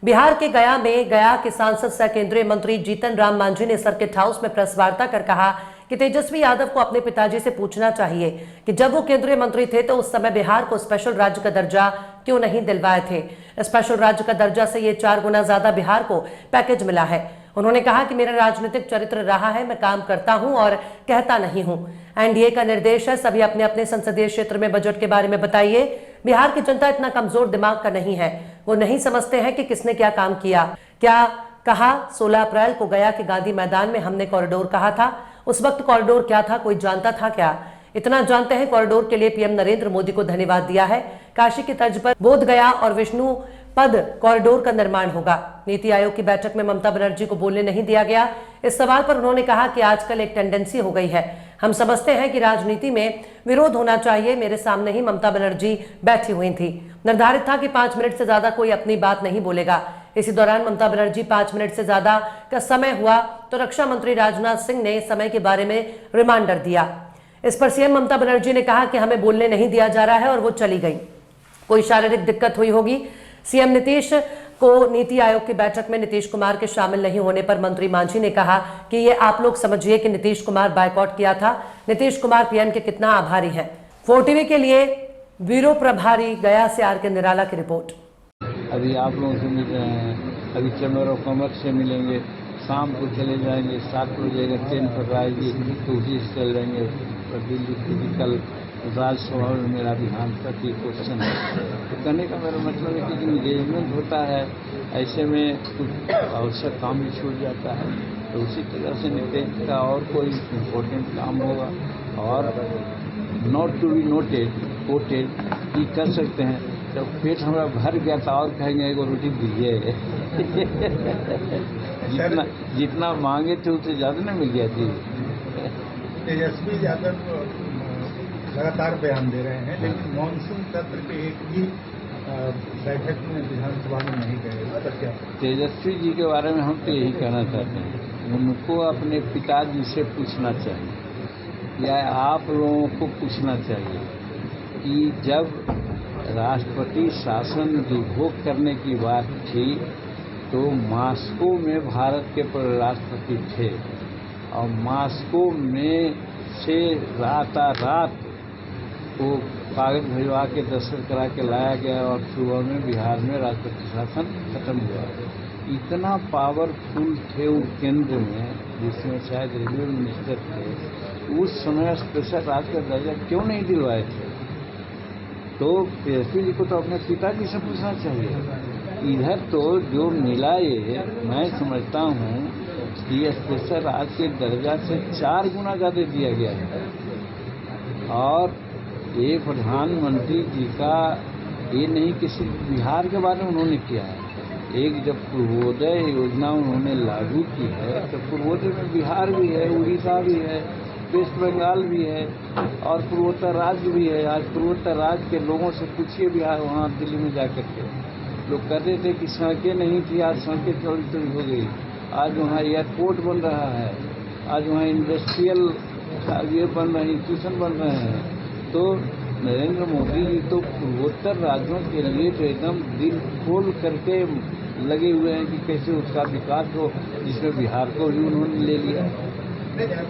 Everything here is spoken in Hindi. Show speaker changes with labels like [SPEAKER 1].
[SPEAKER 1] बिहार के गया में गया के सांसद सह केंद्रीय मंत्री जीतन राम मांझी ने सर्किट हाउस में प्रेस वार्ता कर कहा कि तेजस्वी यादव को अपने पिताजी से पूछना चाहिए कि जब वो केंद्रीय मंत्री थे तो उस समय बिहार को स्पेशल राज्य का दर्जा क्यों नहीं दिलवाए थे। स्पेशल राज्य का दर्जा से ये 4 गुना ज्यादा बिहार को पैकेज मिला है। उन्होंने कहा कि मेरा राजनीतिक चरित्र रहा है, मैं काम करता हूं और कहता नहीं हूं। एनडीए का निर्देश है, सभी अपने अपने संसदीय क्षेत्र में बजट के बारे में बताइए। बिहार की जनता इतना कमजोर दिमाग का नहीं है, वो नहीं समझते हैं कि किसने क्या काम किया। क्या कहा 16 अप्रैल को गया के गांधी मैदान में हमने कॉरिडोर कहा था। उस वक्त कॉरिडोर क्या था कोई जानता था क्या? इतना जानते हैं, कॉरिडोर के लिए पीएम नरेंद्र मोदी को धन्यवाद दिया है। काशी की तर्ज पर बोध गया और विष्णु पद कॉरिडोर का निर्माण होगा। नीति आयोग की बैठक में ममता बनर्जी को बोलने नहीं दिया गया। इस सवाल पर उन्होंने कहा कि आजकल एक टेंडेंसी हो गई है, हम समझते हैं कि राजनीति में विरोध होना चाहिए। मेरे सामने ही ममता बनर्जी बैठी हुई थी, निर्धारित था कि 5 मिनट से ज्यादा कोई अपनी बात नहीं बोलेगा। इसी दौरान ममता बनर्जी 5 मिनट से ज्यादा का समय हुआ तो रक्षा मंत्री राजनाथ सिंह ने समय के बारे में रिमाइंडर दिया। इस पर सीएम ममता बनर्जी ने कहा कि हमें बोलने नहीं दिया जा रहा है और वो चली गई। कोई शारीरिक दिक्कत हुई होगी। सीएम नीतीश को नीति आयोग की बैठक में नीतीश कुमार के शामिल नहीं होने पर मंत्री मांझी ने कहा कि ये आप लोग समझिए कि नीतीश कुमार बायकॉट किया था। नीतीश कुमार पीएम के कितना आभारी हैं। 4TV के लिए ब्यूरो प्रभारी गया से आर के निराला की रिपोर्ट।
[SPEAKER 2] अभी आप लोगों से मिल रहे हैं, अभी चैम्बर ऑफ कॉमर्स से मिलेंगे, शाम को चले जाएंगे, 7 बजे ट्रेन पकड़ाएगी तो उसी से चल जाएंगे। और दिल्ली फिजिकल राज्यसभा में मेरा बिहार तक ये क्वेश्चन है। तो कहने का मेरा मतलब है कि इंगेजमेंट होता है, ऐसे में कुछ आवश्यक काम भी छूट जाता है। तो उसी तरह से नीतीश का और कोई इम्पोर्टेंट काम होगा और not to be noted quoted ही कर सकते हैं। जब पेट हमारा भर गया था और कहेंगे एगो रोटी दीजिए जितना मांगे थे उससे ज़्यादा ना मिल गया थी।
[SPEAKER 3] तेजस्वी यादव लगातार बयान दे रहे हैं, लेकिन मानसून सत्र के एक भी बैठक में विधानसभा में नहीं गए। क्या
[SPEAKER 2] तेजस्वी जी के बारे में हम तो यही कहना चाहते हैं, उनको अपने पिताजी से पूछना चाहिए या आप लोगों को पूछना चाहिए कि जब राष्ट्रपति शासन रिवोक करने की बात थी तो मॉस्को में भारत के राष्ट्रपति थे और मॉस्को में से रात को कागज भिजवा के दस्तखत करा के लाया गया और सुबह में बिहार में राष्ट्रपति शासन खत्म हुआ। इतना पावरफुल थे वो केंद्र में, जिसमें शायद रेलवे मिनिस्टर थे, उस समय स्पेशल राज्य का दर्जा क्यों नहीं दिलवाए थे? तो तेजस्वी जी को तो अपने पिताजी से पूछना चाहिए। इधर तो जो मिला ये मैं समझता हूँ कि स्पेशल राज्य के दर्जा से 4 गुना ज़्यादा दिया गया है। और ये प्रधानमंत्री जी का ये नहीं कि सिर्फ बिहार के बारे में उन्होंने किया है। एक जब पूर्वोदय योजना उन्होंने लागू की है तो पूर्वोदय में बिहार भी है, उड़ीसा भी है, वेस्ट बंगाल भी है और पूर्वोत्तर राज्य भी है। आज पूर्वोत्तर राज्य के लोगों से पूछिए बिहार, वहाँ दिल्ली में जाकर के लोग कहते थे कि सड़कें नहीं थी, आज सड़कें चौड़ी हो गई। आज वहाँ एयरपोर्ट बन रहा है, आज वहाँ इंडस्ट्रियल ये बन रहे हैं, इंस्टीट्यूशन बन रहे हैं। तो नरेंद्र मोदी जी तो पूर्वोत्तर राज्यों के लिए तो एकदम दिल खोल करके लगे हुए हैं कि कैसे उसका विकास हो, जिसमें बिहार को भी उन्होंने ले लिया।